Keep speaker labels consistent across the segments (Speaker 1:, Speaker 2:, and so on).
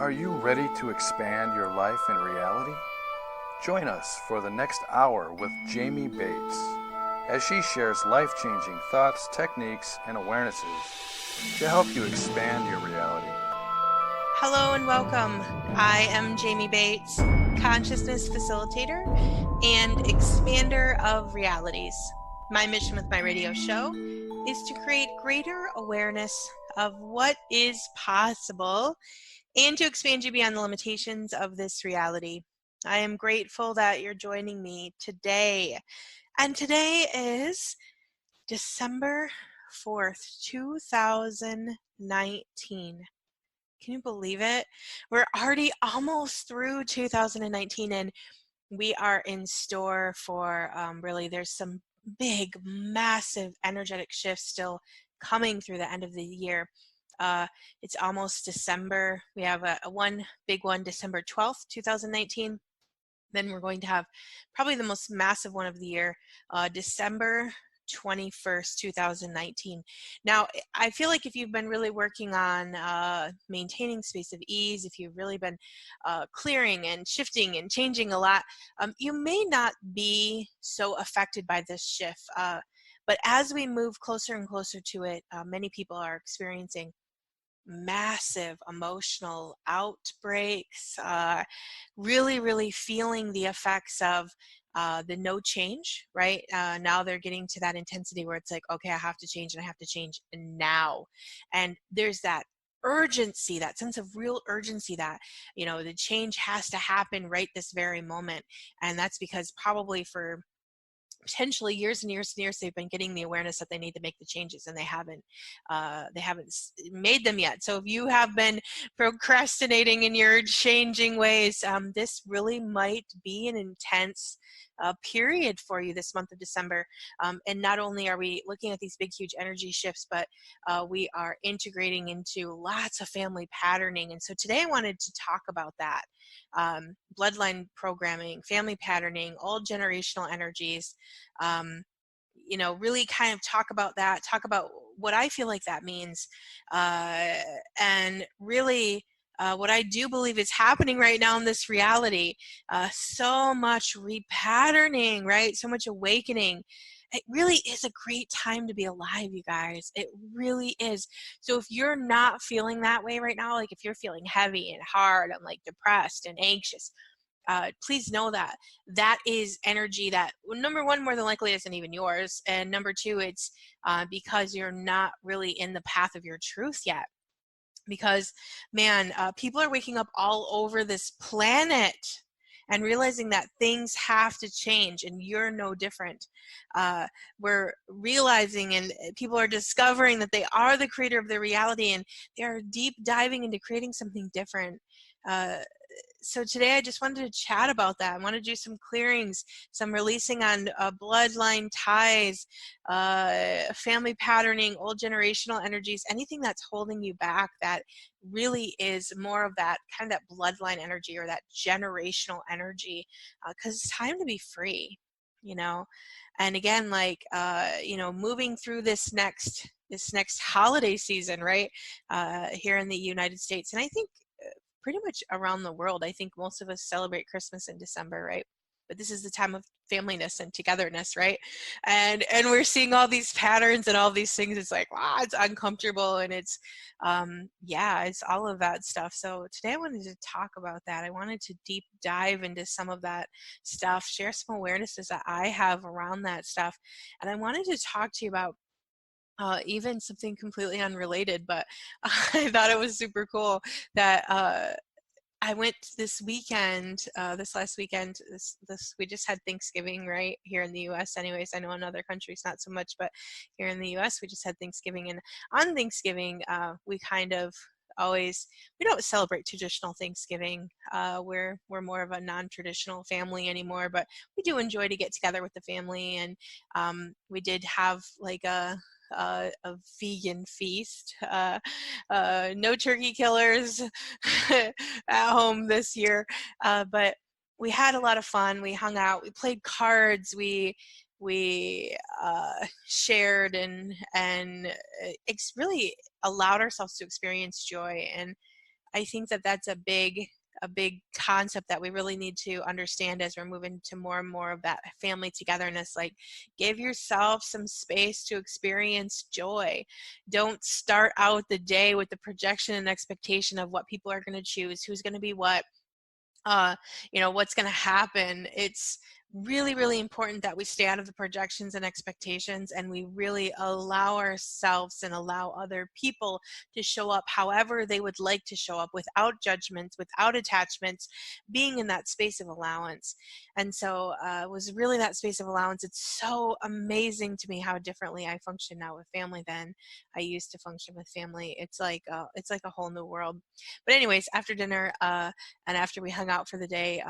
Speaker 1: Are you ready to expand your life and reality? Join us for the next hour with Jamie Bates as she shares life-changing thoughts, techniques, and awarenesses to help you expand your reality.
Speaker 2: Hello and welcome. I am Jamie Bates, consciousness facilitator and expander of realities. My mission with my radio show is to create greater awareness of what is possible and to expand you beyond the limitations of this reality. I am grateful that you're joining me today. And today is December 4th, 2019. Can you believe it? We're already almost through 2019 and we are in store for really, there's some big, massive energetic shifts still coming through the end of the year. It's almost December. We have a one big one, December 12th, 2019. Then we're going to have probably the most massive one of the year, December 21st, 2019. Now, I feel like if you've been really working on maintaining space of ease, if you've really been clearing and shifting and changing a lot, you may not be so affected by this shift. But as we move closer and closer to it, many people are experiencing massive emotional outbreaks, really feeling the effects of the no change, right? Now they're getting to that intensity where it's like, okay, I have to change and I have to change now. And there's that urgency, that sense of real urgency that, the change has to happen right this very moment. And that's because probably for potentially years and years and years they've been getting the awareness that they need to make the changes and they haven't made them yet. So if you have been procrastinating in your changing ways, this really might be an intense period for you this month of December. And not only are we looking at these big huge energy shifts, but we are integrating into lots of family patterning. And so today I wanted to talk about that. Bloodline programming, family patterning, old generational energies, really kind of talk about that, talk about what I feel like that means, and really what I do believe is happening right now in this reality. So much repatterning, right? So much awakening. It really is a great time to be alive, you guys. It really is. So if you're not feeling that way right now, like if you're feeling heavy and hard and like depressed and anxious, please know that that is energy that, well, number one, more than likely isn't even yours. And number two, it's because you're not really in the path of your truth yet. Because, man, people are waking up all over this planet and realizing that things have to change, and you're no different. We're realizing, and people are discovering that they are the creator of their reality, and they are deep diving into creating something different. So today I just wanted to chat about that. I want to do some clearings, some releasing on bloodline ties, family patterning, old generational energies, anything that's holding you back that really is more of that kind of that bloodline energy or that generational energy, because it's time to be free, and again, like, moving through this next holiday season, right, here in the United States, and I think pretty much around the world. I think most of us celebrate Christmas in December, right? But this is the time of familyness and togetherness, right? And we're seeing all these patterns and all these things. It's like, wow, it's uncomfortable, and it's it's all of that stuff. So today I wanted to talk about that. I wanted to deep dive into some of that stuff, share some awarenesses that I have around that stuff, and I wanted to talk to you about even something completely unrelated, but I thought it was super cool that I went this weekend, this last weekend. This we just had Thanksgiving right here in the U.S. Anyways, I know in other countries not so much, but here in the U.S. we just had Thanksgiving, and on Thanksgiving we kind of always we don't celebrate traditional Thanksgiving. We're more of a non-traditional family anymore, but we do enjoy to get together with the family, and we did have like a vegan feast. No turkey killers at home this year, but we had a lot of fun. We hung out, we played cards, we shared and really allowed ourselves to experience joy. And I think that that's a big concept that we really need to understand as we're moving to more and more of that family togetherness. Like, give yourself some space to experience joy. Don't start out the day with the projection and expectation of what people are going to choose, who's going to be what, uh, what's going to happen. It's really, really important that we stay out of the projections and expectations, and we really allow ourselves and allow other people to show up however they would like to show up, without judgments, without attachments, being in that space of allowance. And so it was really that space of allowance. It's so amazing to me how differently I function now with family than I used to function with family. It's like a whole new world. But anyways, after dinner, and after we hung out for the day,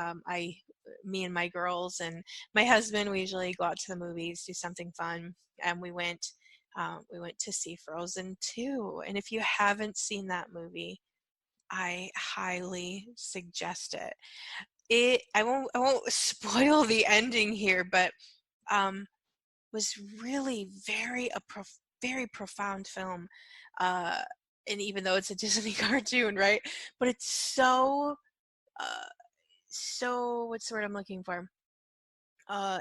Speaker 2: me and my girls and my husband, we usually go out to the movies, do something fun, and we went to see Frozen 2. And if you haven't seen that movie, I highly suggest it. I won't spoil the ending here, but was really very profound film. Uh, and even though it's a Disney cartoon, right? But it's uh, so what's the word I'm looking for?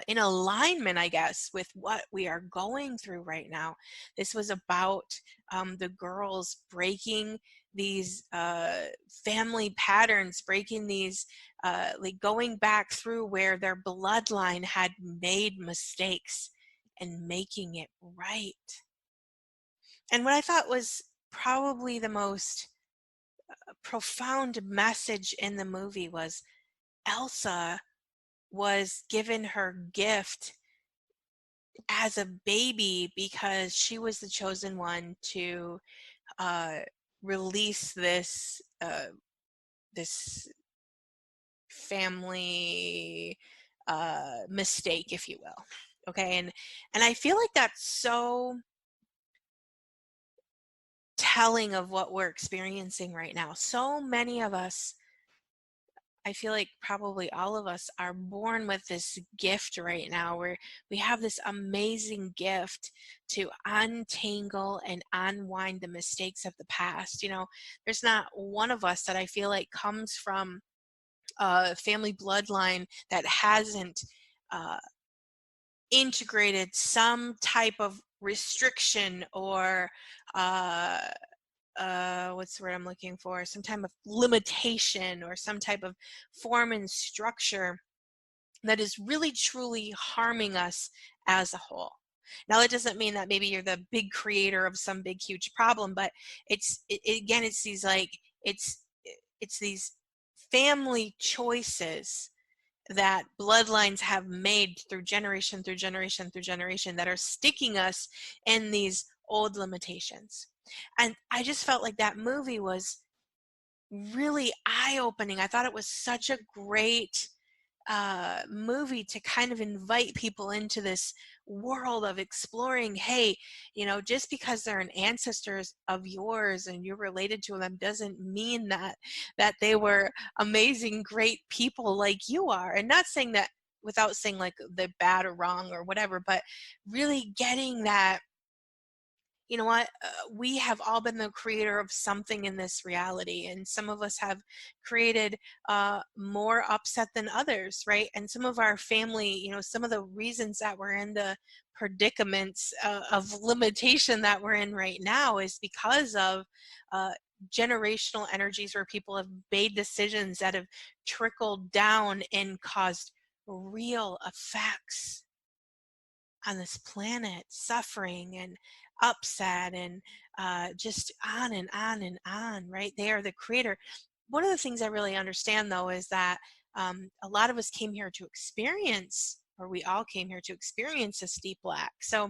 Speaker 2: In alignment, I guess, with what we are going through right now. This was about the girls breaking these family patterns, breaking these, like going back through where their bloodline had made mistakes and making it right. And what I thought was probably the most profound message in the movie was Elsa was given her gift as a baby because she was the chosen one to uh, release this family mistake, if you will. Okay, and I feel like that's so telling of what we're experiencing right now. So many of us, I feel like probably all of us, are born with this gift right now where we have this amazing gift to untangle and unwind the mistakes of the past. There's not one of us that I feel like comes from a family bloodline that hasn't uh, integrated some type of restriction or uh, what's the word I'm looking for? Some type of limitation or some type of form and structure that is really truly harming us as a whole. Now, that doesn't mean that maybe you're the big creator of some big huge problem, but again, it's these it's these family choices that bloodlines have made through generation through generation through generation that are sticking us in these old limitations. And I just felt like that movie was really eye-opening. I thought it was such a great movie to kind of invite people into this world of exploring. Hey, just because they're an ancestors of yours and you're related to them doesn't mean that they were amazing, great people like you are. And not saying that without saying like they're bad or wrong or whatever, but really getting that, you know what, we have all been the creator of something in this reality, and some of us have created more upset than others, right? And some of our family, some of the reasons that we're in the predicaments of limitation that we're in right now is because of uh, generational energies where people have made decisions that have trickled down and caused real effects on this planet, suffering and upset and just on and on and on, right? They are the creator. One of the things I really understand, though, is that a lot of us came here to experience, or we all came here to experience this deep lack. So,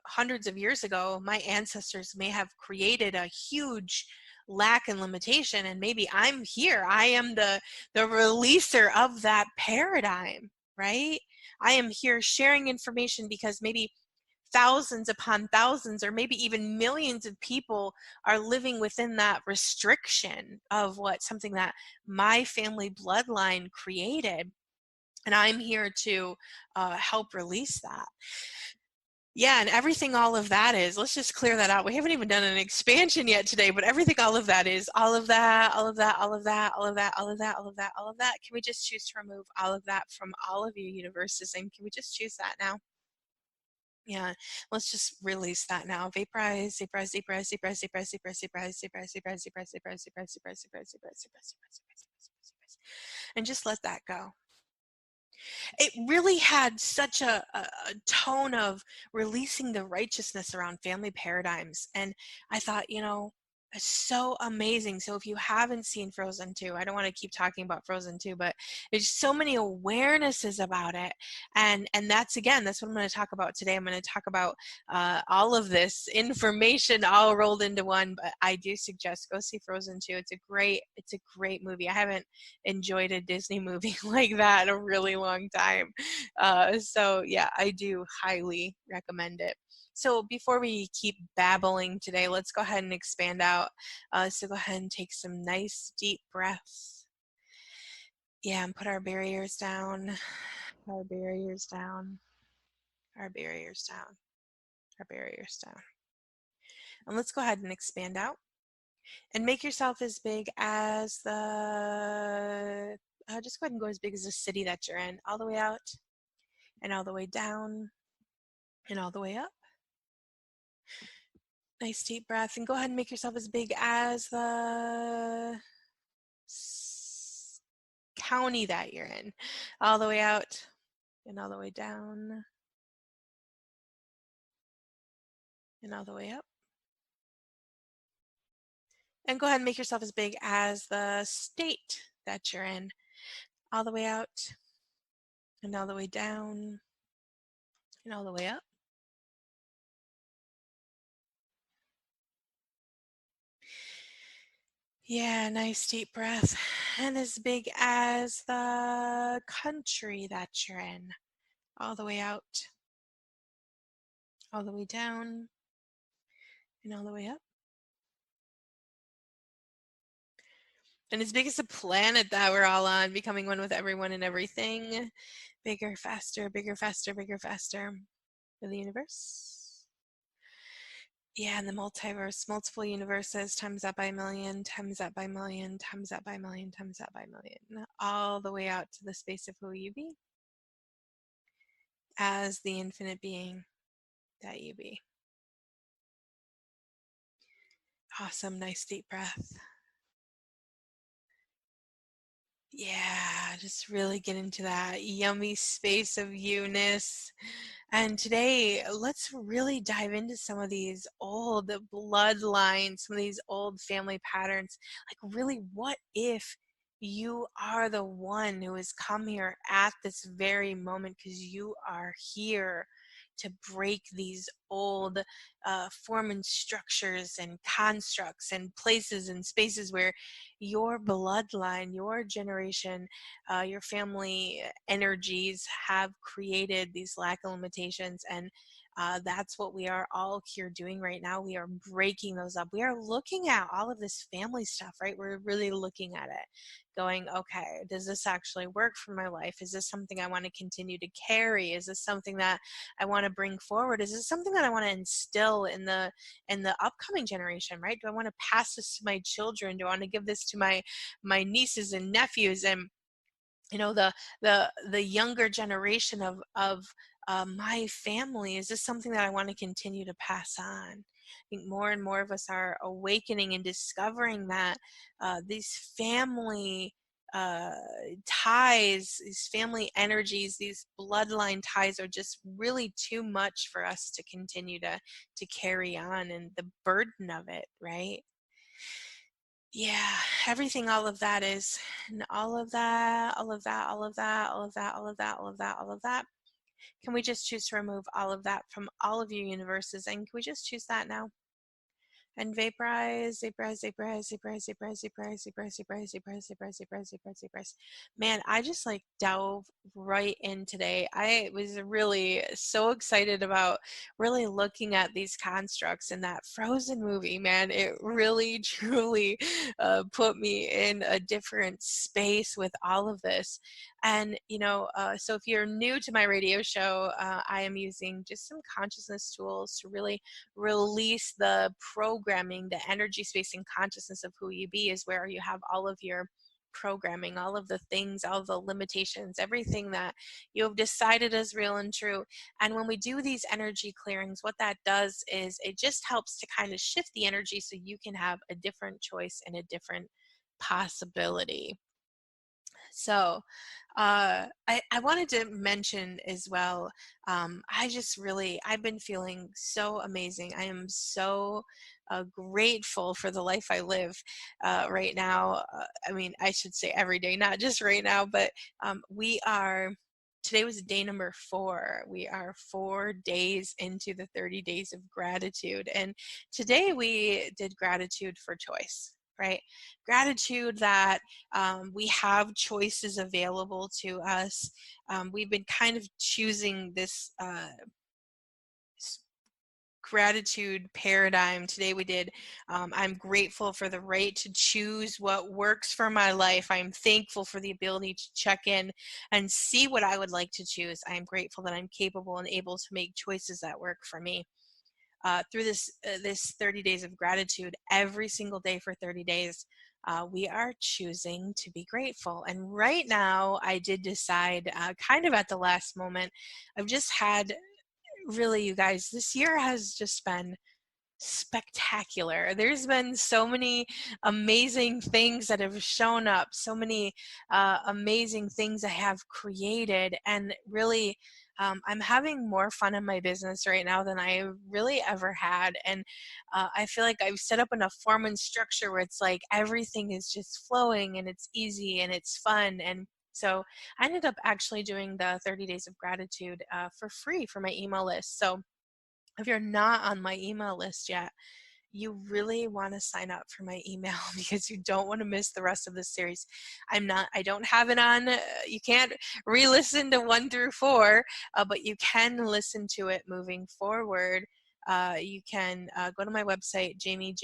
Speaker 2: hundreds of years ago, my ancestors may have created a huge lack and limitation, and maybe I'm here. I am the releaser of that paradigm, right? I am here sharing information because maybe thousands upon thousands or maybe even millions of people are living within that restriction of what something that my family bloodline created, and I'm here to help release that. Yeah, and everything all of that is, let's just clear that out. We haven't even done an expansion yet today, but everything all of that is all of that, all of that, all of that, all of that, all of that, all of that, all of that. Can we just choose to remove all of that from all of your universes? And can we just choose that now? Yeah, let's just release that now. Vaporize, vaporize, vaporize, vaporize, vaporize, vaporize, vaporize, vaporize, vaporize, vaporize, vaporize, vaporize, vaporize, vaporize, vaporize, vaporize, vaporize, and just let that go. It really had such a tone of releasing the righteousness around family paradigms. And I thought, it's so amazing. So if you haven't seen Frozen 2, I don't want to keep talking about Frozen 2, but there's so many awarenesses about it. And that's what I'm going to talk about today. I'm going to talk about all of this information all rolled into one, but I do suggest go see Frozen 2. It's a great movie. I haven't enjoyed a Disney movie like that in a really long time. So yeah, I do highly recommend it. So before we keep babbling today, let's go ahead and expand out. So go ahead and take some nice deep breaths. Yeah, and put our barriers down, our barriers down, our barriers down, our barriers down. And let's go ahead and expand out. And make yourself as big as just go ahead and go as big as the city that you're in, all the way out and all the way down and all the way up. Nice deep breath, and go ahead and make yourself as big as the county that you're in, all the way out and all the way down and all the way up. And go ahead and make yourself as big as the state that you're in, all the way out and all the way down and all the way up. Yeah, nice deep breath. And as big as the country that you're in, all the way out, all the way down, and all the way up. And as big as the planet that we're all on, becoming one with everyone and everything. Bigger, faster, bigger, faster, bigger, faster. In the universe. Yeah, in the multiverse, multiple universes, times that by a million, times that by a million, times that by a million, times that by a million, all the way out to the space of who you be as the infinite being that you be. Awesome, nice deep breath. Yeah, just really get into that yummy space of you-ness. And today, let's really dive into some of these old bloodlines, some of these old family patterns. Like, really, what if you are the one who has come here at this very moment because you are here to break these old form and structures and constructs and places and spaces where your bloodline, your generation, your family energies have created these lack of limitations. And that's what we are all here doing right now. We are breaking those up. We are looking at all of this family stuff, right? We're really looking at it, going, okay, does this actually work for my life? Is this something I want to continue to carry? Is this something that I want to bring forward? Is this something that I want to instill in the upcoming generation, right? Do I want to pass this to my children? Do I want to give this to my nieces and nephews? And the younger generation of my family, is this something that I want to continue to pass on? I think more and more of us are awakening and discovering that these family uh, ties, these family energies, these bloodline ties are just really too much for us to continue to carry on, and the burden of it, right? Yeah, everything, all of that is, and all of that, all of that, all of that, all of that, all of that, all of that, all of that. Can we just choose to remove all of that from all of your universes? And can we just choose that now? and vaporize, vaporize, vaporize, vaporize, vaporize, vaporize, vaporize, vaporize, vaporize, vaporize, vaporize, vaporize, vaporize. Man, I just like dove right in today. I was really so excited about really looking at these constructs in that Frozen movie. Man, it really truly put me in a different space with all of this. And so if you're new to my radio show, I am using just some consciousness tools to really release the programming, the energy, space, and consciousness of who you be is where you have all of your programming, all of the things, all of the limitations, everything that you have decided is real and true. And when we do these energy clearings, what that does is it just helps to kind of shift the energy so you can have a different choice and a different possibility. So I wanted to mention as well, I've been feeling so amazing. I am so grateful for the life I live right now. I mean, I should say every day, not just right now, but today was day number 4. We are 4 days into the 30 days of gratitude. And today we did gratitude for choice, right? Gratitude that we have choices available to us. We've been kind of choosing this gratitude paradigm. Today we did, I'm grateful for the right to choose what works for my life. I'm thankful for the ability to check in and see what I would like to choose. I'm grateful that I'm capable and able to make choices that work for me. Through this 30 days of gratitude, every single day for 30 days, we are choosing to be grateful. And right now, I did decide, kind of at the last moment, I've just had really, you guys, this year has just been spectacular. There's been so many amazing things that have shown up, so many amazing things I have created, and really I'm having more fun in my business right now than I really ever had. And I feel like I've set up enough form and structure where it's like everything is just flowing and it's easy and it's fun. And so I ended up actually doing the 30 days of gratitude for free for my email list. So if you're not on my email list yet, you really want to sign up for my email because you don't want to miss the rest of this series. I don't have it on, you can't re-listen to 1 through 4, but you can listen to it moving forward. You can go to my website, Jamie,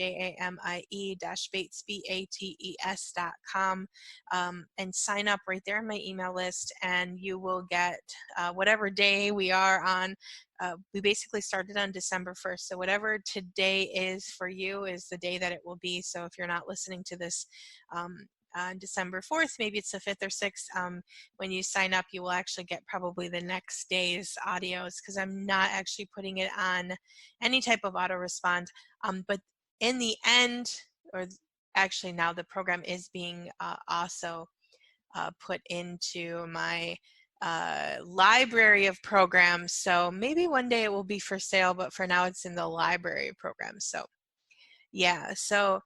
Speaker 2: Bates, Bates.com, and sign up right there on my email list, and you will get whatever day we are on. We basically started on December 1st. So whatever today is for you is the day that it will be. So if you're not listening to this on December 4th, maybe it's the 5th or 6th, when you sign up, you will actually get probably the next day's audios because I'm not actually putting it on any type of auto respond. But in the end, or actually now the program is being also put into my library of programs. So maybe one day it will be for sale, but for now it's in the library program. So yeah, so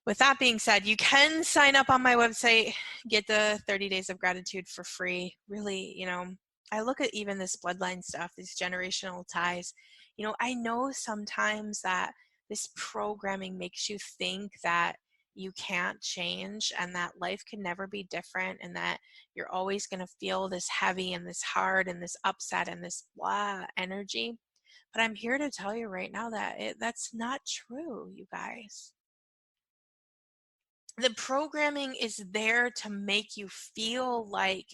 Speaker 2: with that being said, you can sign up on my website, get the 30 days of gratitude for free. Really, I look at even this bloodline stuff, these generational ties. I know sometimes that this programming makes you think that you can't change and that life can never be different and that you're always going to feel this heavy and this hard and this upset and this blah energy. But I'm here to tell you right now that that's not true, you guys. The programming is there to make you feel like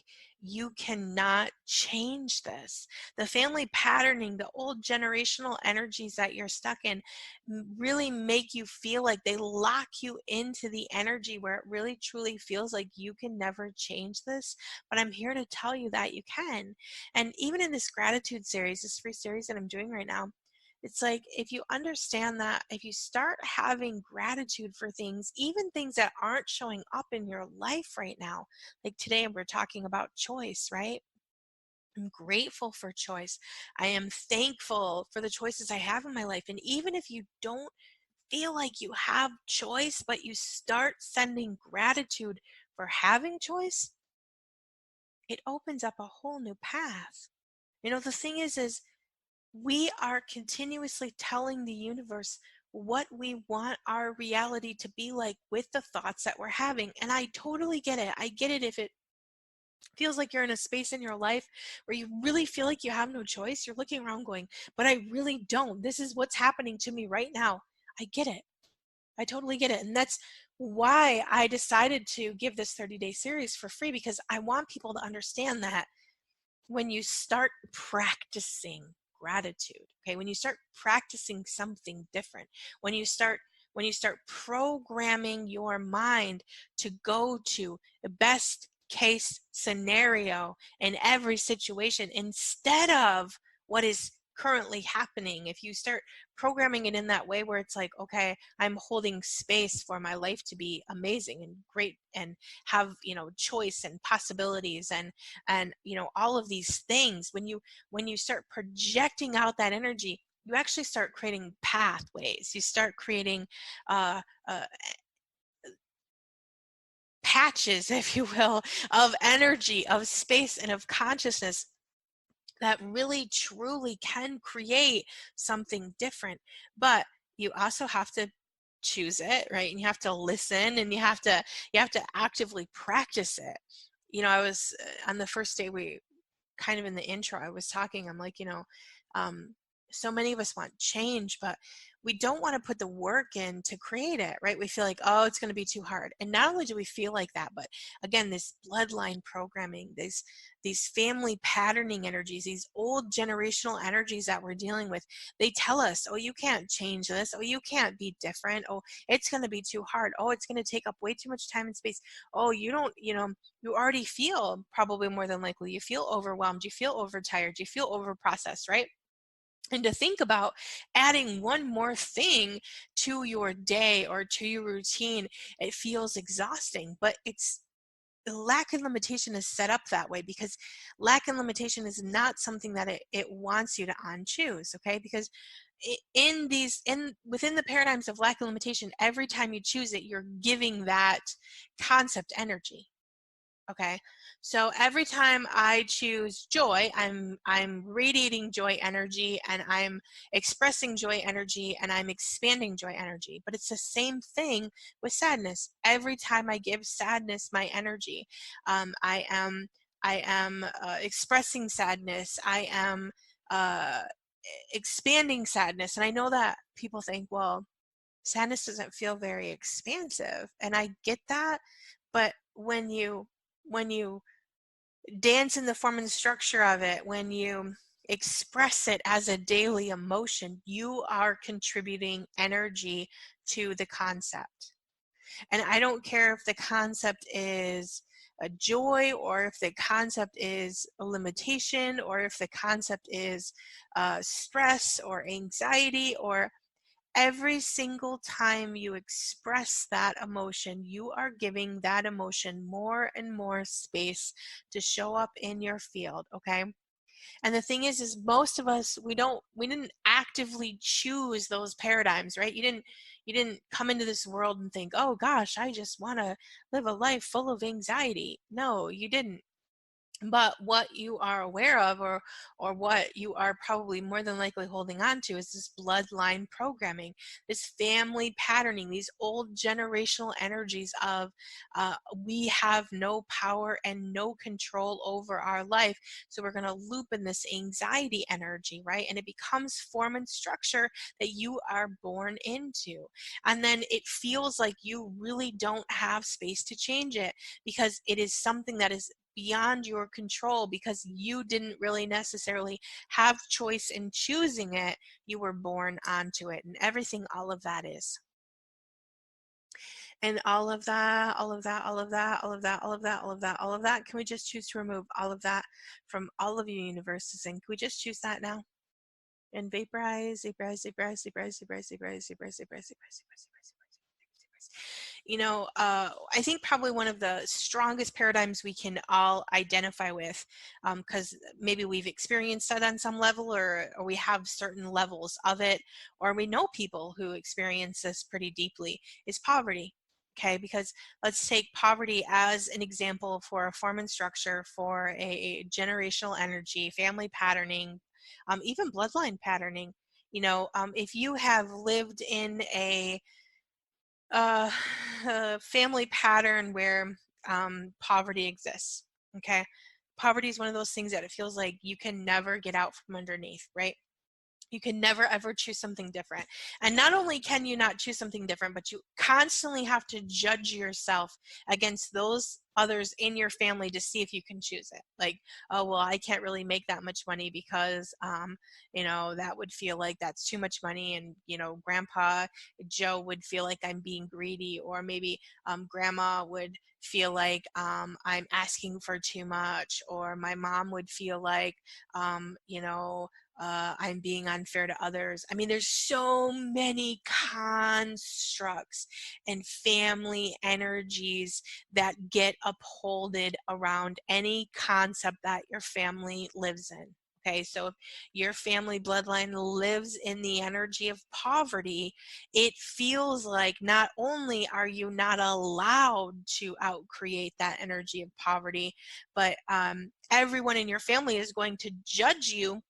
Speaker 2: you cannot change this. The family patterning, the old generational energies that you're stuck in really make you feel like they lock you into the energy where it really truly feels like you can never change this. But I'm here to tell you that you can. And even in this gratitude series, this free series that I'm doing right now, it's like if you understand that, if you start having gratitude for things, even things that aren't showing up in your life right now, like today we're talking about choice, right? I'm grateful for choice. I am thankful for the choices I have in my life. And even if you don't feel like you have choice, but you start sending gratitude for having choice, it opens up a whole new path. The thing is we are continuously telling the universe what we want our reality to be like with the thoughts that we're having. And I totally get it. I get it if it feels like you're in a space in your life where you really feel like you have no choice. You're looking around going, but I really don't. This is what's happening to me right now. I get it. I totally get it. And that's why I decided to give this 30-day series for free, because I want people to understand that when you start practicing gratitude, okay, when you start practicing something different, when you start programming your mind to go to the best case scenario in every situation instead of what is currently happening, if you start programming it in that way where it's like, okay, I'm holding space for my life to be amazing and great and have, choice and possibilities and all of these things, when you start projecting out that energy, you actually start creating pathways. You start creating uh, uh, patches, if you will, of energy, of space, and of consciousness that really truly can create something different. But you also have to choose it, right? And you have to listen, and you have to actively practice it. I was on the first day, we kind of in the intro, I was talking, I'm like, um, so many of us want change, but we don't want to put the work in to create it, right? We feel like, oh, it's going to be too hard. And not only do we feel like that, but again, this bloodline programming, these family patterning energies, these old generational energies that we're dealing with, they tell us, oh, you can't change this. Oh, you can't be different. Oh, it's going to be too hard. Oh, it's going to take up way too much time and space. Oh, you don't, you already feel, probably more than likely, you feel overwhelmed, you feel overtired, you feel overprocessed, right? And to think about adding one more thing to your day or to your routine, it feels exhausting, but it's lack and limitation is set up that way because lack and limitation is not something that it wants you to unchoose, okay? Because within the paradigms of lack and limitation, every time you choose it, you're giving that concept energy. Okay, so every time I choose joy, I'm radiating joy energy, and I'm expressing joy energy, and I'm expanding joy energy. But it's the same thing with sadness. Every time I give sadness my energy, I am expressing sadness. I am expanding sadness, and I know that people think, well, sadness doesn't feel very expansive, and I get that, but when you dance in the form and structure of it, when you express it as a daily emotion, you are contributing energy to the concept. And I don't care if the concept is a joy, or if the concept is a limitation, or if the concept is stress or anxiety, or every single time you express that emotion, you are giving that emotion more and more space to show up in your field, okay? And the thing is most of us, we didn't actively choose those paradigms, right? You didn't come into this world and think, oh gosh, I just want to live a life full of anxiety. No, you didn't. But what you are aware of, or what you are probably more than likely holding on to, is this bloodline programming, this family patterning, these old generational energies of we have no power and no control over our life. So we're going to loop in this anxiety energy, right? And it becomes form and structure that you are born into. And then it feels like you really don't have space to change it, because it is something that is beyond your control, because you didn't really necessarily have choice in choosing it. You were born onto it, and everything, all of that is. And all of that, all of that, all of that, all of that, all of that, all of that, all of that, can we just choose to remove all of that from all of you universes? And can we just choose that now? And vaporize, vaporize, vaporize, vaporize, vaporize, vaporize, vaporize, vaporize, vaporize, vaporize, vaporize. I think probably one of the strongest paradigms we can all identify with, because maybe we've experienced that on some level, or we have certain levels of it, or we know people who experience this pretty deeply, is poverty. Okay, because let's take poverty as an example for a form and structure, for a generational energy, family patterning, even bloodline patterning. if you have lived in uh, a family pattern where poverty exists, okay? Poverty is one of those things that it feels like you can never get out from underneath, right? You can never ever choose something different. And not only can you not choose something different, but you constantly have to judge yourself against those others in your family to see if you can choose it. Like, oh, well, I can't really make that much money because, that would feel like that's too much money. And, Grandpa Joe would feel like I'm being greedy, or maybe Grandma would feel like I'm asking for too much, or my mom would feel like, I'm being unfair to others. I mean, there's so many constructs and family energies that get upholded around any concept that your family lives in. Okay, so if your family bloodline lives in the energy of poverty, it feels like not only are you not allowed to outcreate that energy of poverty, but everyone in your family is going to judge you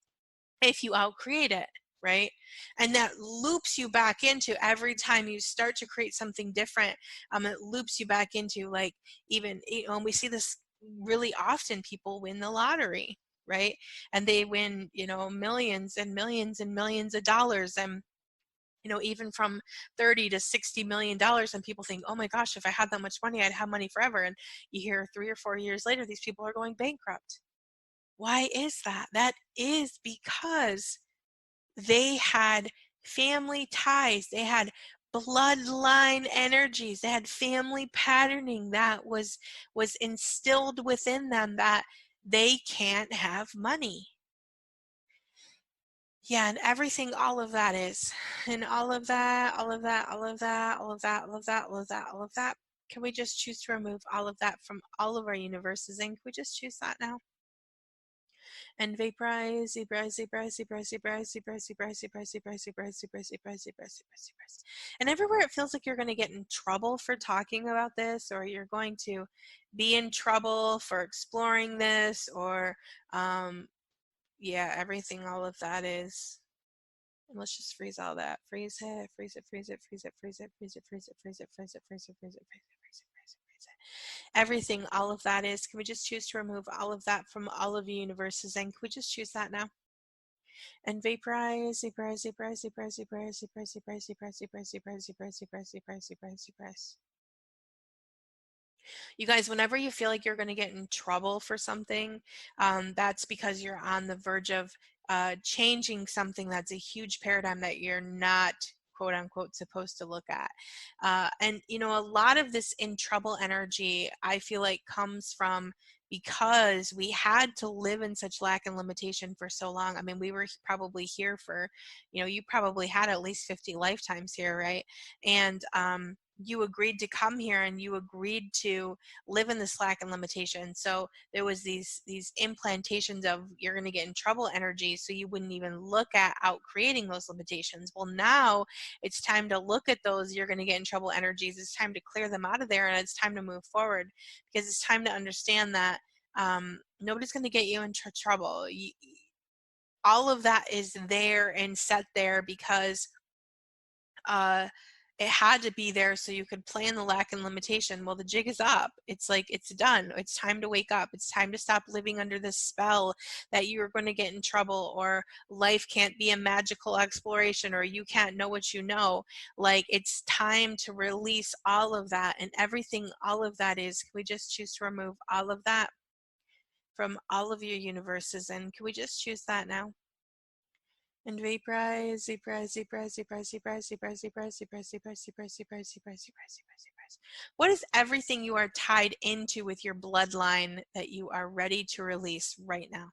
Speaker 2: if you outcreate it, right? And that loops you back into every time you start to create something different. It loops you back into, like, even, and we see this really often. People win the lottery, right? And they win, millions and millions and millions of dollars, and even from 30 to 60 million dollars, and people think, oh my gosh, if I had that much money, I'd have money forever. And you hear 3 or 4 years later, these people are going bankrupt. Why is that? That is because they had family ties, they had bloodline energies, they had family patterning that was instilled within them, that they can't have money. Yeah, and everything, all of that is, and all of that, all of that, all of that, all of that, all of that, all of that, all of that. Can we just choose to remove all of that from all of our universes? And can we just choose that now? And vaporize, vaporize, vaporize, vaporize, vaporize, vaporize, vaporize, vaporize, vaporize, vaporize, vaporize, vaporize, vaporize, vaporize. And everywhere it feels like you're going to get in trouble for talking about this, or you're going to be in trouble for exploring this, or yeah, everything, all of that is. And let's just freeze all that. Freeze it, freeze it, freeze it, freeze it, freeze it, freeze it, freeze it, freeze it, freeze it, freeze it, freeze it, freeze it, freeze it, freeze it, freeze it. Everything, all of that is. Can we just choose to remove all of that from all of the universes? And can we just choose that now? And vaporize, vaporize, vaporize, vaporize, vaporize, vaporize, vaporize, vaporize, vaporize, vaporize, vaporize, vaporize, vaporize, vaporize, vaporize. You guys, whenever you feel like you're going to get in trouble for something, that's because you're on the verge of changing something that's a huge paradigm that you're not, quote unquote, supposed to look at. And, a lot of this in trouble energy, I feel like, comes from because we had to live in such lack and limitation for so long. I mean, we were probably here for, you probably had at least 50 lifetimes here, right? And you agreed to come here, and you agreed to live in this lack and limitation. So there was these implantations of, you're going to get in trouble energy, so you wouldn't even look at out creating those limitations. Well, now it's time to look at those you're going to get in trouble energies. It's time to clear them out of there, and it's time to move forward, because it's time to understand that nobody's going to get you in trouble. All of that is there and set there because it had to be there so you could plan the lack and limitation. Well, the jig is up. It's like, it's done. It's time to wake up. It's time to stop living under this spell that you're going to get in trouble, or life can't be a magical exploration, or you can't know what you know. Like, it's time to release all of that, and everything, all of that is. Can we just choose to remove all of that from all of your universes? And can we just choose that now? And vaporize, vaporize, vaporize, vaporize, vaporize, vaporize, vaporize, vaporize, vaporize, vaporize, vaporize, vaporize, vaporize, vaporize. What is everything you are tied into with your bloodline that you are ready to release right now?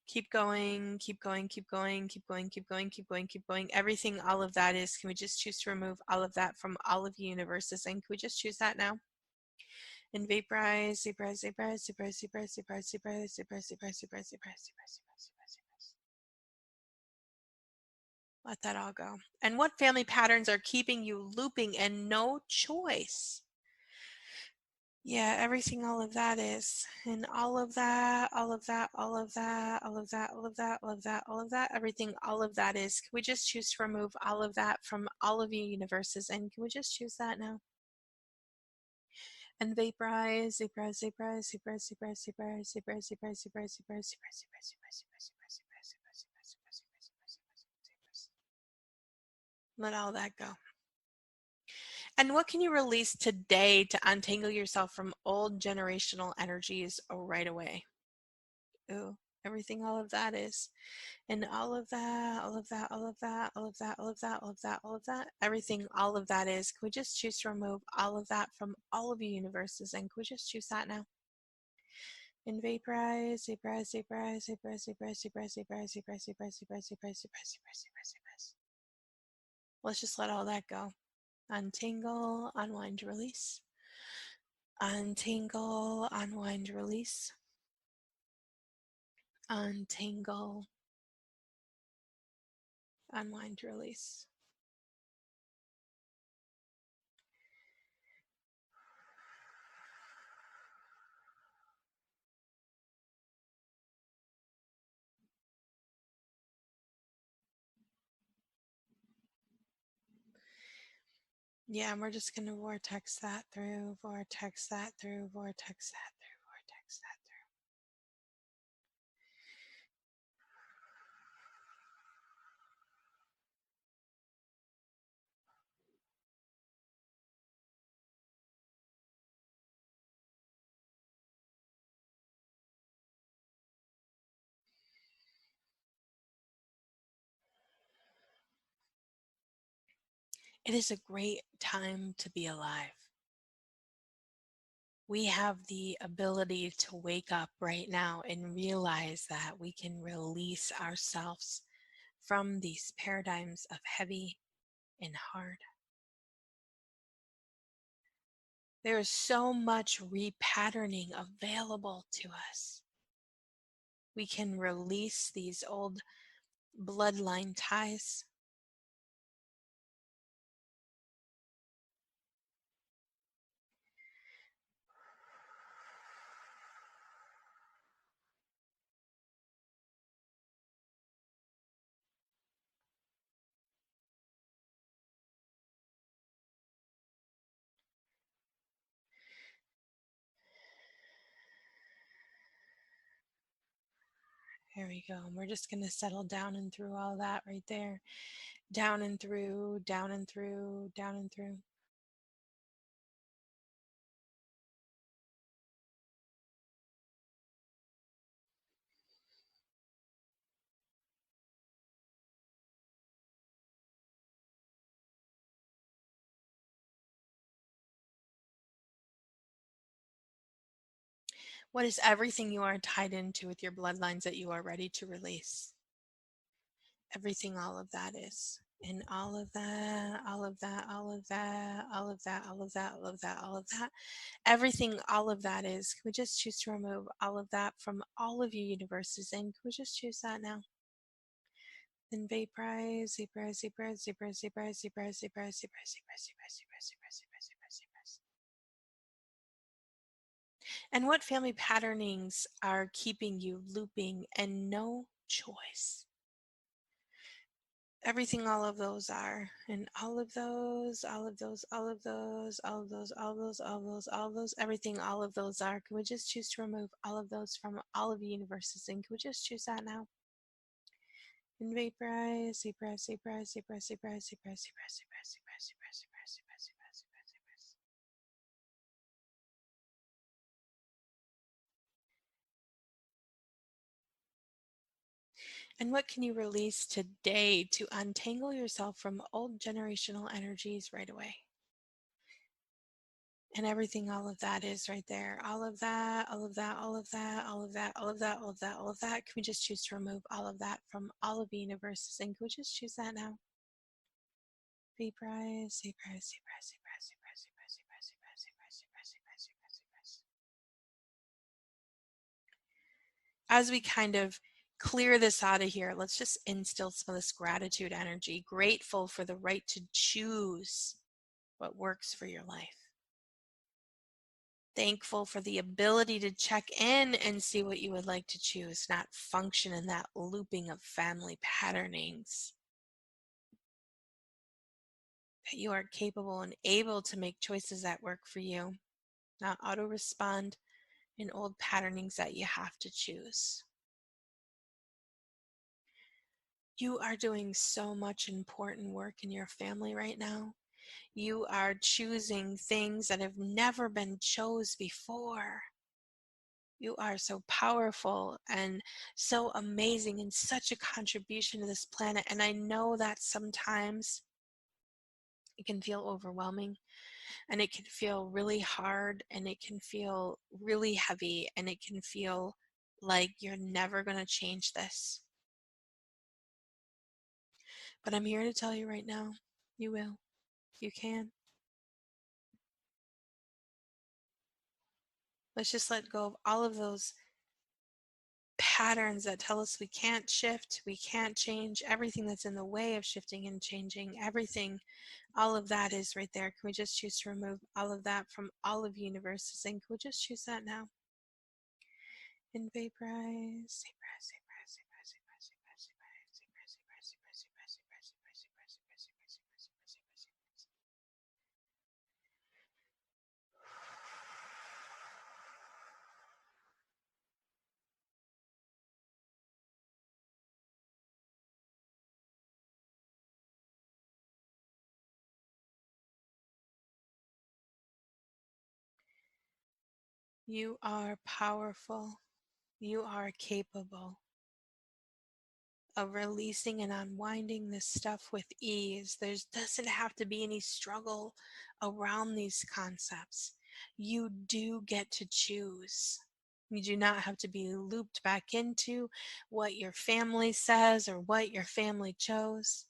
Speaker 2: Keep going, keep going, keep going, keep going, keep going, keep going, keep going. Everything, all of that is. Can we just choose to remove all of that from all of the universes? And can we just choose that now? And vaporize, vaporize, vaporize, vaporize, vaporize, vaporize, vaporize, vaporize, vaporize, vaporize, vaporize, vaporize. Let that all go. And what family patterns are keeping you looping and no choice? Yeah, everything, all of that is. And all of that, all of that, all of that, all of that, all of that, all of that, all of that, everything, all of that is. Can we just choose to remove all of that from all of your universes? And can we just choose that now? And vaporize, vaporize, vaporize, vaporize, vaporize, vaporize, vaporize, vaporize, vaporize, vaporize, vaporize, vaporize, vaporize, vaporize, vaporize, vaporize, vaporize, vaporize. Let all that go. And what can you release today to untangle yourself from old generational energies right away? Ooh, everything, all of that is. And all of that, all of that, all of that, all of that, all of that, all of that, all of that, everything, all of that is. Can we just choose to remove all of that from all of your universes? And can we just choose that now? And vaporize, vaporize, vaporize, vaporize, vaporize, vaporize, vaporize, vaporize, vaporize, vaporize, vaporize, vaporize, vaporize, vaporize. Let's just let all that go. Untangle, unwind, release. Untangle, unwind, release. Untangle, unwind, release. Yeah, and we're just going to vortex that through, vortex that through, vortex that through, vortex that through. It is a great time to be alive. We have the ability to wake up right now and realize that we can release ourselves from these paradigms of heavy and hard. There is so much repatterning available to us. We can release these old bloodline ties. There we go. And we're just going to settle down and through all that right there. Down and through, down and through, down and through. What is everything you are tied into with your bloodlines that you are ready to release? Everything, all of that is. And all of that, all of that, all of that, all of that, all of that, all of that, all of that. Everything, all of that is. Can we just choose to remove all of that from all of your universes? And can we just choose that now? Then vaporize, vaporize, vaporize, vaporize, vaporize, vaporize, vaporize, vaporize, vaporize, vaporize, vaporize, vaporize, vaporize, vaporize. And what family patternings are keeping you looping and no choice? Everything, all of those are. And all of those, all of those, all of those, all of those, all of those, all of those, all of those, everything, all of those are. Can we just choose to remove all of those from all of the universes? And can we just choose that now? And vaporize, vaporize, vaporize, vaporize, vaporize, vaporize, vaporize, vaporize, vaporize, vaporize, vaporize, vaporize, vaporize, vaporize, vaporize. And what can you release today to untangle yourself from old generational energies right away? And everything, all of that is right there. All of that, all of that, all of that, all of that, all of that, all of that, all of that. Can we just choose to remove all of that from all of the universes? And can we just choose that now? Vaporize, vaporize, vaporize, vaporize, vaporize, vaporize, vaporize, vaporize, vaporize, vaporize, vaporize, vaporize. As we kind of clear this out of here, let's just instill some of this gratitude energy, grateful for the right to choose what works for your life. Thankful for the ability to check in and see what you would like to choose, not function in that looping of family patternings. That you are capable and able to make choices that work for you, not auto respond in old patternings that you have to choose. You are doing so much important work in your family right now. You are choosing things that have never been chose before. You are so powerful and so amazing and such a contribution to this planet. And I know that sometimes it can feel overwhelming and it can feel really hard and it can feel really heavy and it can feel like you're never going to change this. But I'm here to tell you right now, you will. You can. Let's just let go of all of those patterns that tell us we can't shift, we can't change, everything that's in the way of shifting and changing, everything, all of that is right there. Can we just choose to remove all of that from all of universes? And can we just choose that now? And vaporize, vaporize, vaporize, vaporize, vaporize, vaporize, vaporize, vaporize, vaporize, vaporize, vaporize, vaporize, vaporize, vaporize, vaporize, vaporize, vaporize, vaporize. You are powerful. You are capable of releasing and unwinding this stuff with ease. There doesn't have to be any struggle around these concepts. You do get to choose. You do not have to be looped back into what your family says or what your family chose.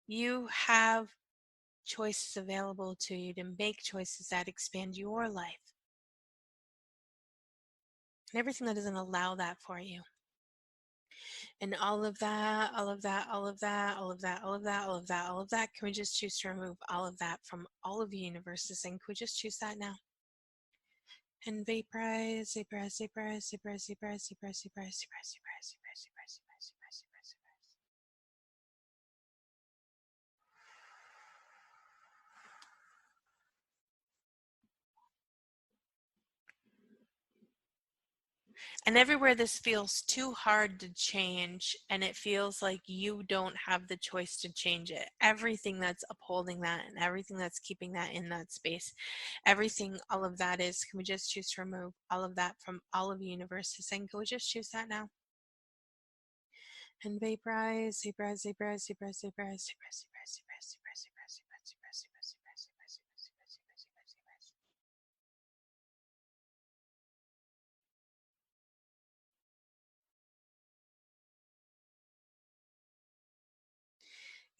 Speaker 2: You have choices available to you to make choices that expand your life and everything that doesn't allow that for you. And all of that, all of that, all of that, all of that, all of that, all of that, all of that, can we just choose to remove all of that from all of the universes? And can we just choose that now? And vaporize, vaporize, vaporize, vaporize, vaporize, vaporize, vaporize, vaporize, vaporize, vaporize, vaporize, vaporize, vaporize, vaporize. And everywhere this feels too hard to change and it feels like you don't have the choice to change it, everything that's upholding that and everything that's keeping that in that space, everything, all of that is, can we just choose to remove all of that from all of the universes? And can we just choose that now? And vaporize, vaporize, vaporize, vaporize, vaporize, vaporize, vaporize, vaporize, vaporize, vaporize, vaporize, vaporize, vaporize, vaporize, vaporize, vaporize, vaporize, vaporize, vaporize.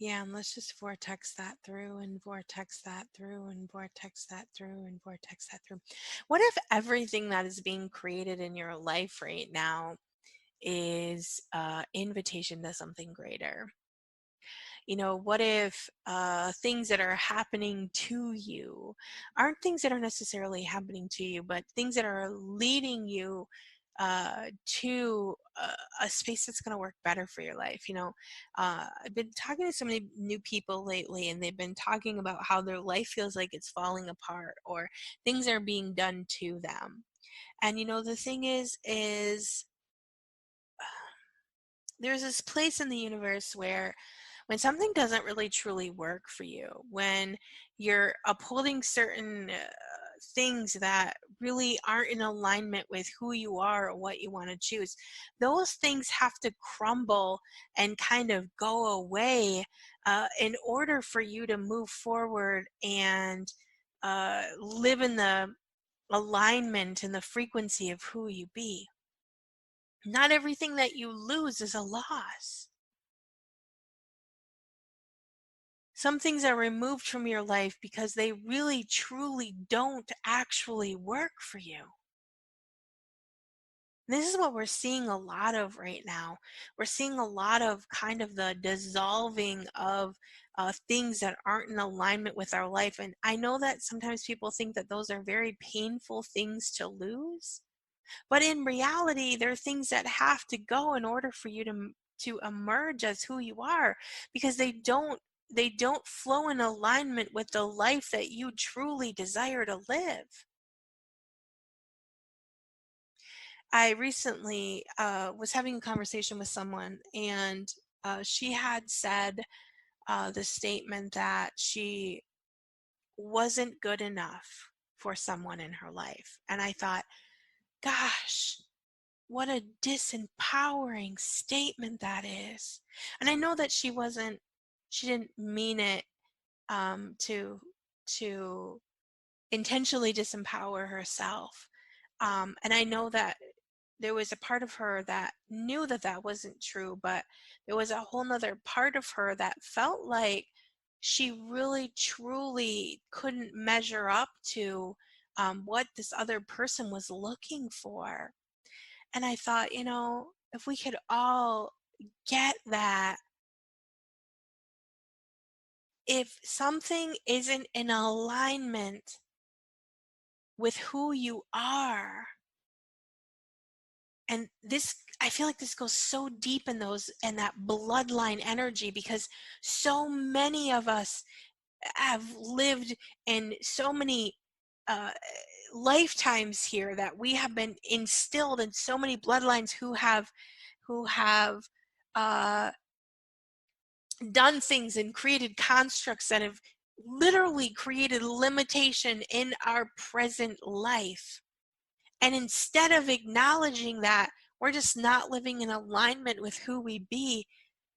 Speaker 2: Yeah, and let's just vortex that through and vortex that through and vortex that through and vortex that through. What if everything that is being created in your life right now is invitation to something greater? What if things that are happening to you aren't things that are necessarily happening to you, but things that are leading you to a space that's going to work better for your life? I've been talking to so many new people lately, and they've been talking about how their life feels like it's falling apart or things are being done to them. And the thing is there's this place in the universe where when something doesn't really truly work for you, when you're upholding certain things that really aren't in alignment with who you are or what you want to choose, those things have to crumble and kind of go away in order for you to move forward and live in the alignment and the frequency of who you be. Not everything that you lose is a loss. Some things are removed from your life because they really truly don't actually work for you. This is what we're seeing a lot of right now. We're seeing a lot of kind of the dissolving of things that aren't in alignment with our life. And I know that sometimes people think that those are very painful things to lose, but in reality, there are things that have to go in order for you to emerge as who you are, because they don't flow in alignment with the life that you truly desire to live. I recently was having a conversation with someone, and she had said the statement that she wasn't good enough for someone in her life. And I thought, gosh, what a disempowering statement that is. And I know that she didn't mean it to intentionally disempower herself. And I know that there was a part of her that knew that that wasn't true, but there was a whole nother part of her that felt like she really truly couldn't measure up to what this other person was looking for. And I thought, if we could all get that, if something isn't in alignment with who you are, and this, I feel like this goes so deep in those and that bloodline energy, because so many of us have lived in so many uh, lifetimes here, that we have been instilled in so many bloodlines who have uh, done things and created constructs that have literally created limitation in our present life. And instead of acknowledging that we're just not living in alignment with who we be,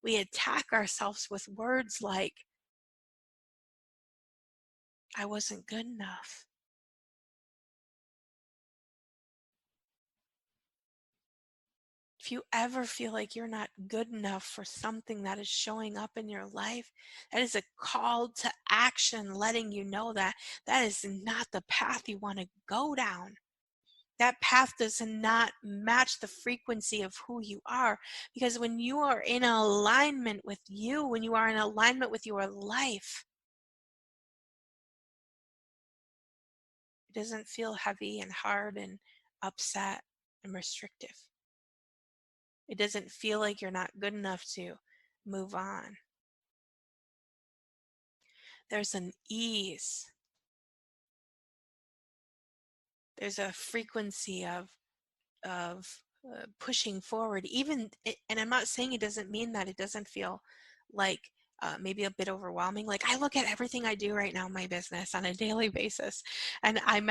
Speaker 2: we attack ourselves with words like, I wasn't good enough. If you ever feel like you're not good enough for something that is showing up in your life, that is a call to action, letting you know that that is not the path you want to go down. That path does not match the frequency of who you are. Because when you are in alignment with you, when you are in alignment with your life, it doesn't feel heavy and hard and upset and restrictive. It doesn't feel like you're not good enough to move on. There's an ease, there's a frequency of pushing forward, even, and I'm not saying it doesn't mean that it doesn't feel like maybe a bit overwhelming. Like, I look at everything I do right now in my business on a daily basis, and I'm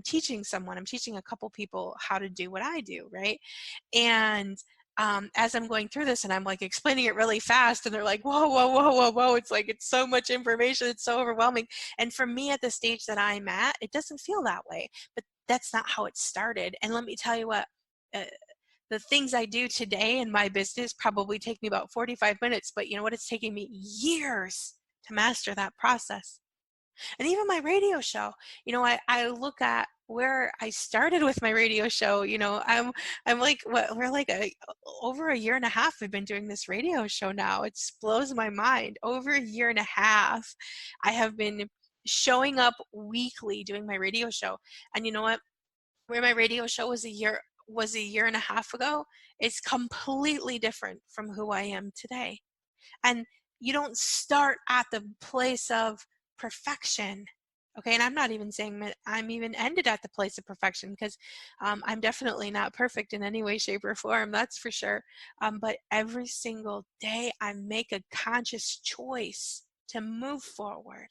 Speaker 2: teaching a couple people how to do what I do, right? And as I'm going through this and I'm like explaining it really fast, and they're like, whoa, whoa, whoa, whoa, whoa. It's like, it's so much information. It's so overwhelming. And for me at the stage that I'm at, it doesn't feel that way. But that's not how it started. And let me tell you what, uh, the things I do today in my business probably take me about 45 minutes, but you know what? It's taking me years to master that process. And even my radio show, I look at where I started with my radio show. I'm like, what, we're like over a year and a half we've been doing this radio show now. It blows my mind. Over a year and a half I have been showing up weekly doing my radio show. And you know what? Where my radio show was a year and a half ago, it's completely different from who I am today. And you don't start at the place of perfection. Okay, and I'm not even saying that I'm even ended at the place of perfection, because I'm definitely not perfect in any way, shape, or form, that's for sure. But every single day I make a conscious choice to move forward,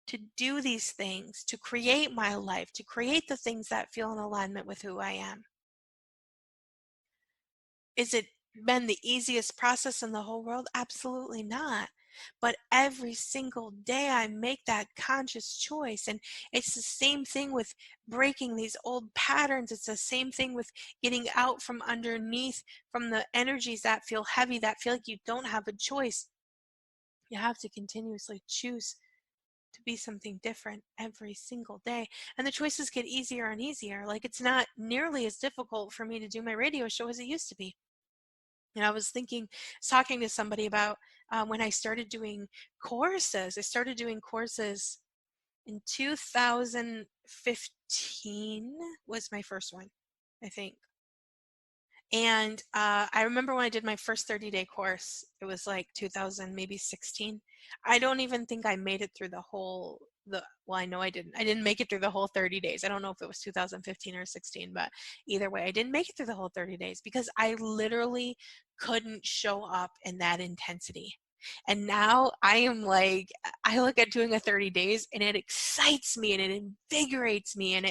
Speaker 2: to do these things, to create my life, to create the things that feel in alignment with who I am. Is it been the easiest process in the whole world? Absolutely not. But every single day I make that conscious choice. And it's the same thing with breaking these old patterns. It's the same thing with getting out from underneath, from the energies that feel heavy, that feel like you don't have a choice. You have to continuously choose to be something different every single day. And the choices get easier and easier. Like, it's not nearly as difficult for me to do my radio show as it used to be. And I was talking to somebody about when I started doing courses. I started doing courses in 2015 was my first one, I think. And I remember when I did my first 30-day course, it was like 2000, maybe 16. I don't even think I made it through well, I know I didn't. I didn't make it through the whole 30 days. I don't know if it was 2015 or 16, but either way, I didn't make it through the whole 30 days because I literally couldn't show up in that intensity. And now I am like, I look at doing a 30 days and it excites me and it invigorates me and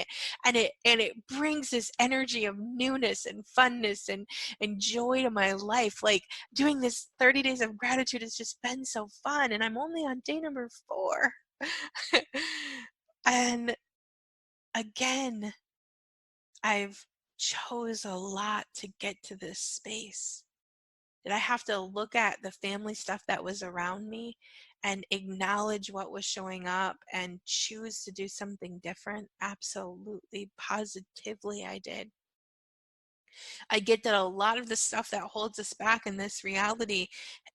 Speaker 2: it brings this energy of newness and funness and joy to my life. Like, doing this 30 days of gratitude has just been so fun, and I'm only on day number 4. And again, I've chose a lot to get to this space. Did I have to look at the family stuff that was around me and acknowledge what was showing up and choose to do something different? Absolutely, positively, I did. I get that a lot of the stuff that holds us back in this reality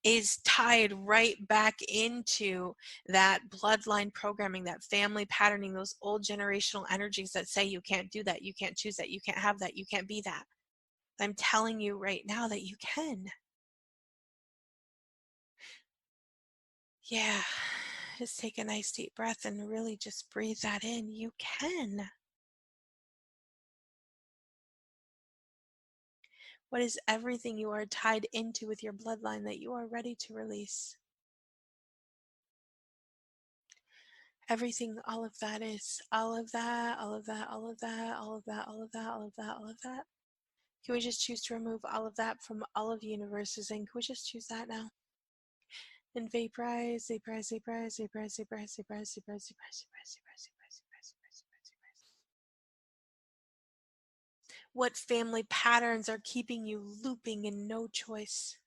Speaker 2: is tied right back into that bloodline programming, that family patterning, those old generational energies that say you can't do that, you can't choose that, you can't have that, you can't be that. I'm telling you right now that you can. Yeah, just take a nice deep breath and really just breathe that in. You can. What is everything you are tied into with your bloodline that you are ready to release? Everything, all of that is, all of that, all of that, all of that, all of that, all of that, all of that, all of that. Can we just choose to remove all of that from all of universes? And can we just choose that now? And vaporize, vaporize, vaporize, vaporize, vaporize, vaporize, vaporize, vaporize, vaporize, vaporize, vaporize, vaporize, vaporize. What family patterns are keeping you looping in no choice?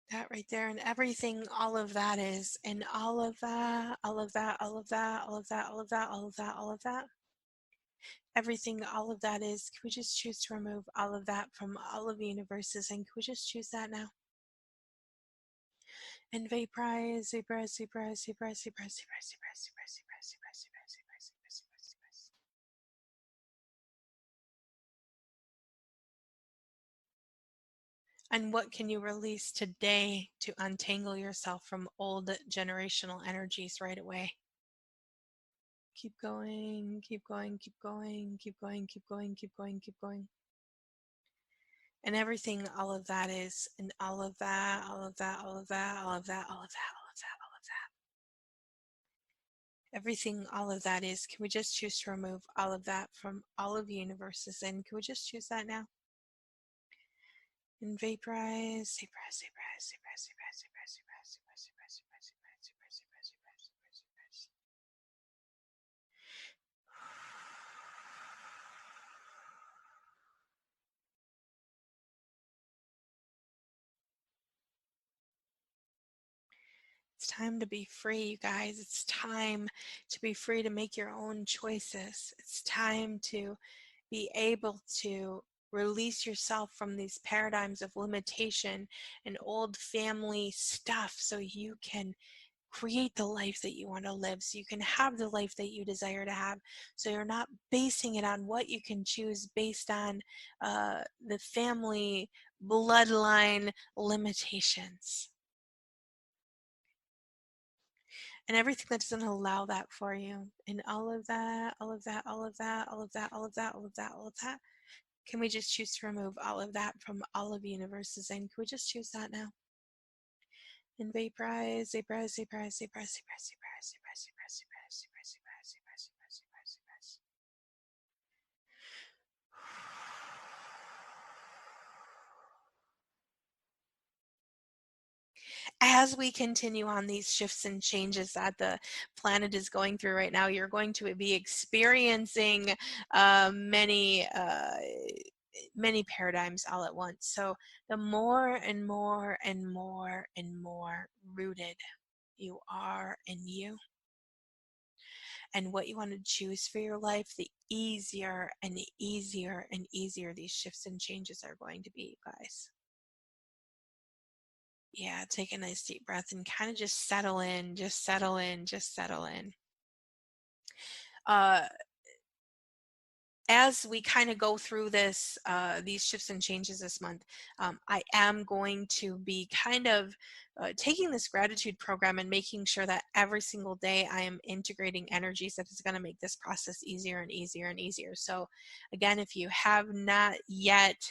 Speaker 2: That right there, and everything, all of that is, and all of that, all of that, all of that, all of that, all of that, all of that, all of that. Everything, all of that is, can we just choose to remove all of that from all of the universes? And can we just choose that now? And vaporize, vaporize, vaporize, vaporize, vaporize, vaporize, vaporize, vaporize, vaporize, vaporize, vaporize, vaporize, vaporize, vaporize. And what can you release today to untangle yourself from old generational energies right away? Keep going, keep going, keep going, keep going, keep going, keep going, keep going. And everything, all of that is, and all of that, all of that, all of that, all of that, all of that, all of that, all of that. Everything, all of that is, can we just choose to remove all of that from all of the universes? And can we just choose that now? And vaporize, vaporize, vaporize, vaporize, vaporize, vaporize, vaporize, vaporize, vaporize, vaporize, vaporize, vaporize, vaporize, vaporize, vaporize. It's time to be free, you guys. It's time to be free to make your own choices. It's time to be able to release yourself from these paradigms of limitation and old family stuff so you can create the life that you want to live, so you can have the life that you desire to have, so you're not basing it on what you can choose based on the family bloodline limitations. And everything that doesn't allow that for you, and all of that, all of that, all of that, all of that, all of that, all of that, all of that. Can we just choose to remove all of that from all of the universes? And can we just choose that now? And vaporize, vaporize, vaporize, vaporize, vaporize, vaporize, vaporize, vaporize, vaporize, vaporize, vaporize, vaporize, vaporize, vaporize. As we continue on these shifts and changes that the planet is going through right now, you're going to be experiencing many paradigms all at once. So the more and more and more and more rooted you are in you and what you want to choose for your life, the easier and easier and easier these shifts and changes are going to be, you guys. Yeah, take a nice deep breath and kind of just settle in, just settle in, just settle in. Uh, as we kind of go through this, these shifts and changes this month, I am going to be kind of taking this gratitude program and making sure that every single day I am integrating energies that is going to make this process easier and easier and easier. So, again, if you have not yet,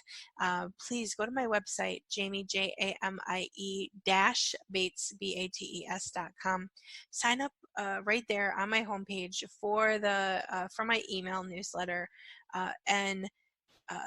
Speaker 2: please go to my website, Jamie, Jamie dash Bates, BATES.com. Sign up right there on my homepage for my email newsletter, and uh,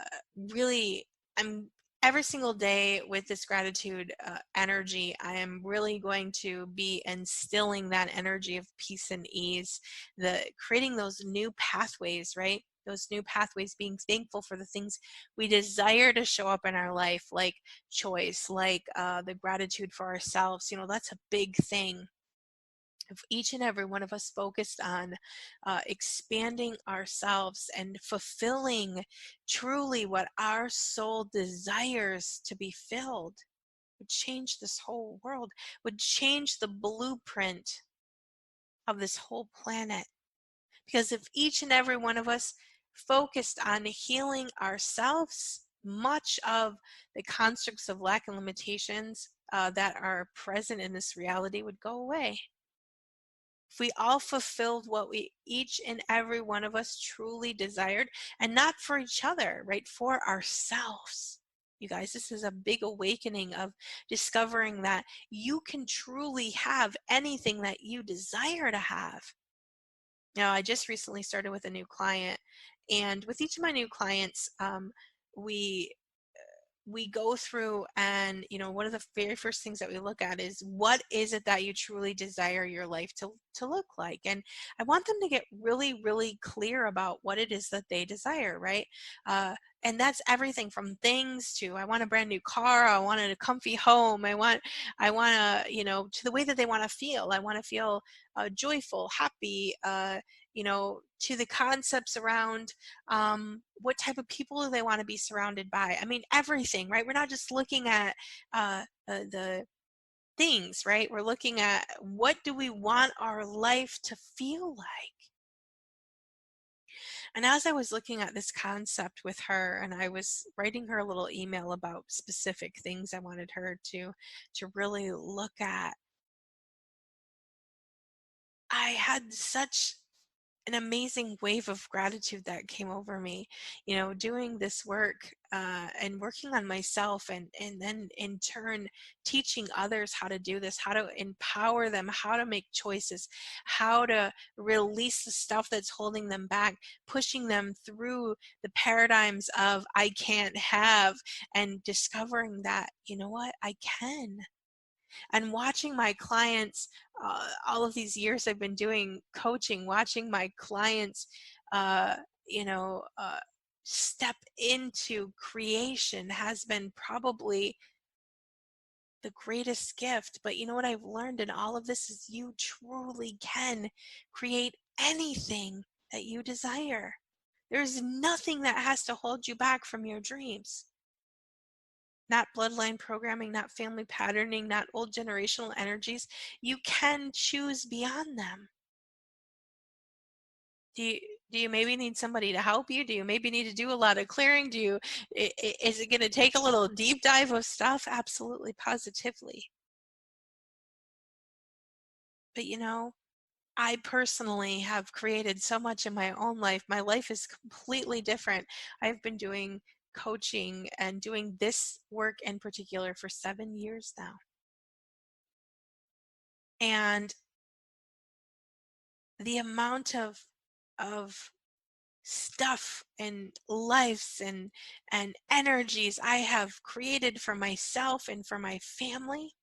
Speaker 2: really, I'm every single day with this gratitude energy, I am really going to be instilling that energy of peace and ease, the creating those new pathways, right? Those new pathways, being thankful for the things we desire to show up in our life, like choice, like the gratitude for ourselves. That's a big thing. If each and every one of us focused on expanding ourselves and fulfilling truly what our soul desires to be filled, would change this whole world, would change the blueprint of this whole planet. Because if each and every one of us focused on healing ourselves, much of the constructs of lack and limitations that are present in this reality would go away. If we all fulfilled what each and every one of us truly desired, and not for each other, right? For ourselves. You guys, this is a big awakening of discovering that you can truly have anything that you desire to have. Now, I just recently started with a new client, and with each of my new clients, we we go through, and one of the very first things that we look at is, what is it that you truly desire your life to look like? And I want them to get really, really clear about what it is that they desire, right? And that's everything from things to, I want a brand new car, I want a comfy home, I want to the way that they want to feel. I want to feel joyful, happy, to the concepts around what type of people do they want to be surrounded by. I mean, everything, right? We're not just looking at the things, right? We're looking at, what do we want our life to feel like? And as I was looking at this concept with her, and I was writing her a little email about specific things I wanted her to really look at, I had such an amazing wave of gratitude that came over me, doing this work, and working on myself, and then in turn teaching others how to do this, how to empower them, how to make choices, how to release the stuff that's holding them back, pushing them through the paradigms of I can't have, and discovering that, you know what, I can. And watching my clients, all of these years I've been doing coaching, watching my clients, uh, you know, uh, step into creation has been probably the greatest gift. But you know what I've learned in all of this is, you truly can create anything that you desire. There's nothing that has to hold you back from your dreams. Not bloodline programming, not family patterning, not old generational energies. You can choose beyond them. Do you, do you maybe need somebody to help you? Do you maybe need to do a lot of clearing? Is it going to take a little deep dive of stuff? Absolutely, positively. But I personally have created so much in my own life. My life is completely different. I've been doing coaching and doing this work in particular for 7 years now. And the amount of stuff and lives and energies I have created for myself and for my family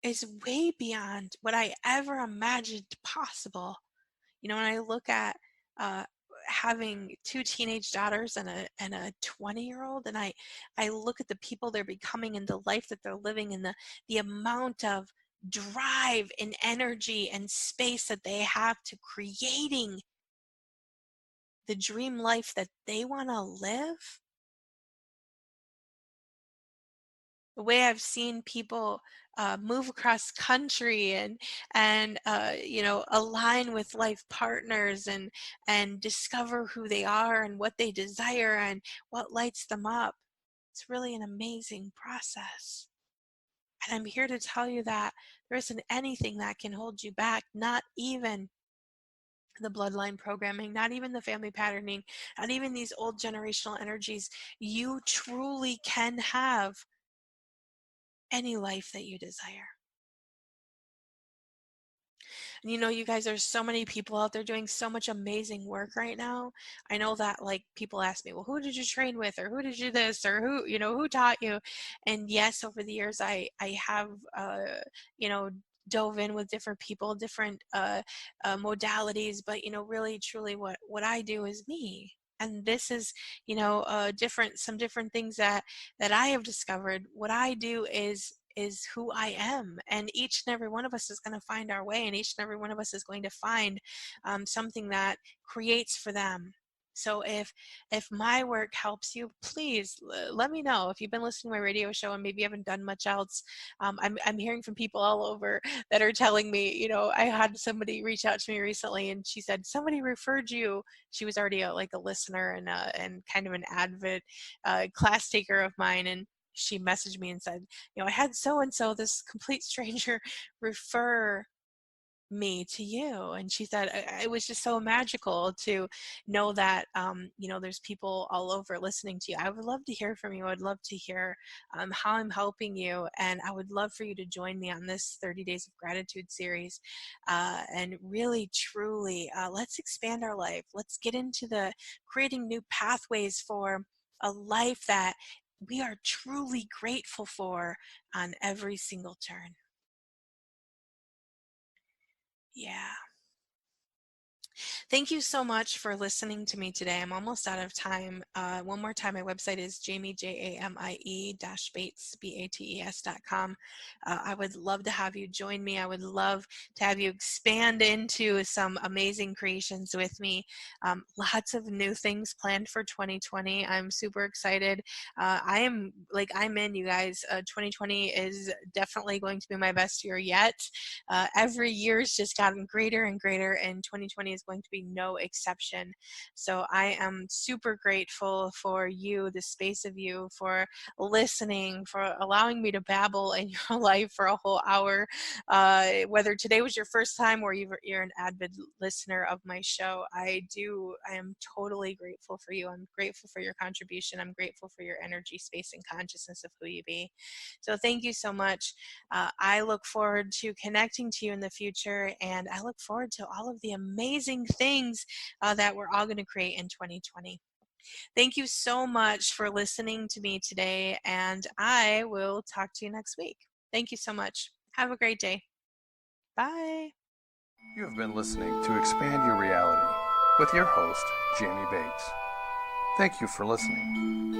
Speaker 2: is way beyond what I ever imagined possible. When I look at uh, having 2 teenage daughters and a 20-year-old, and I look at the people they're becoming and the life that they're living, and the amount of drive and energy and space that they have to creating the dream life that they want to live. The way I've seen people move across country and align with life partners and discover who they are and what they desire and what lights them up. It's really an amazing process. And I'm here to tell you that there isn't anything that can hold you back, not even the bloodline programming, not even the family patterning, not even these old generational energies. You truly can have any life that you desire. And you guys, there's so many people out there doing so much amazing work right now. I know that like people ask me, well, who did you train with, or who did you this, or who taught you? And yes, over the years, I have, you know, dove in with different people, different modalities, but really truly what I do is me. And this is, some different things that I have discovered. What I do is who I am, and each and every one of us is going to find our way, and each and every one of us is going to find something that creates for them. So if my work helps you, please let me know. If you've been listening to my radio show and maybe you haven't done much else, I'm hearing from people all over that are telling me, I had somebody reach out to me recently, and she said somebody referred you. She was already like a listener and kind of an avid class taker of mine, and she messaged me and said, I had so and so, this complete stranger, refer me to you. And she said it was just so magical to know that there's people all over listening to you. I would love to hear from you. I'd love to hear how I'm helping you, and I would love for you to join me on this 30 days of gratitude series, and really truly let's expand our life. Let's get into the creating new pathways for a life that we are truly grateful for on every single turn. Yeah. Thank you so much for listening to me today. I'm almost out of time. One more time, my website is Jamie, Jamie Bates, Bates.com. I would love to have you join me. I would love to have you expand into some amazing creations with me. Lots of new things planned for 2020. I'm super excited. I'm in, you guys. 2020 is definitely going to be my best year yet. Every year's just gotten greater and greater, and 2020 is going to be no exception. So I am super grateful for you, the space of you, for listening, for allowing me to babble in your life for a whole hour. Whether today was your first time or you're an avid listener of my show, I am totally grateful for you. I'm grateful for your contribution. I'm grateful for your energy, space, and consciousness of who you be. So thank you so much. I look forward to connecting to you in the future, and I look forward to all of the amazing things that we're all going to create in 2020. Thank you so much for listening to me today, and I will talk to you next week. Thank you so much. Have a great day. Bye.
Speaker 1: You have been listening to Expand Your Reality with your host, Jamie Bates. Thank you for listening.